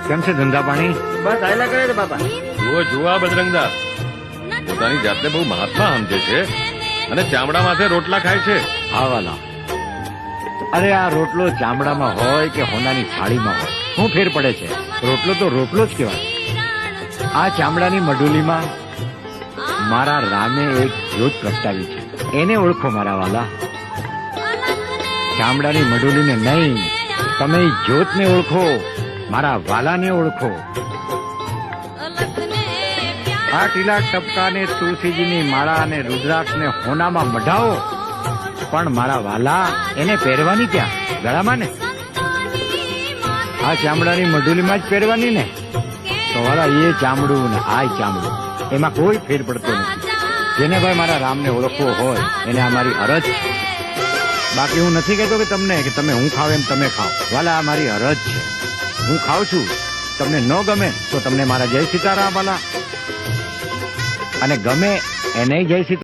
કેમ છે ધંધા પાણી? બસ આયલા કરે છે બાપા. જુઓ આ બજરંગદા પોતાની જાતને બહુ મહાત્મા સમજે છે અને ચામડા માથે રોટલા ખાય છે. હા વાલા, અરે આ રોટલો ચામડામાં હોય કે હોનાની થાળીમાં હોય, શું ફેર પડે છે? રોટલો તો રોટલો જ કહેવાય. આ ચામડાની મઢુલીમાં મારા રામે એક જ્યોત પ્રગટાવી છે, એને ઓળખો મારા વાલા. ચામડાની મઢુલીને નહીં, તમે જ્યોતને ઓળખો, મારા વાલાને ઓળખો. આ ટીલા ટપકાને તુલસીજીની માળા અને રુદ્રાક્ષને હોનામાં મઢાવો, પણ મારા વાલા એને પહેરવાની ક્યાં? ગળામાં ને. આ ચામડાની મઢુલીમાં જ પહેરવાની ને. તો વાલા એ ચામડું ને આ ચામડું એમાં કોઈ ફેર પડતો નથી. જેને ભાઈ મારા રામને ઓળખવો હોય એને આ મારી અરજ છે. બાકી હું નથી કહેતો કે તમને કે તમે હું ખાવ એમ તમે ખાઓ. વાલા આ મારી અરજ છે. હું ખાઉં છું, તમને ન ગમે તો તમને મારા જય સીતારામ વાલા, અને ગમે એને જય સીતારામ.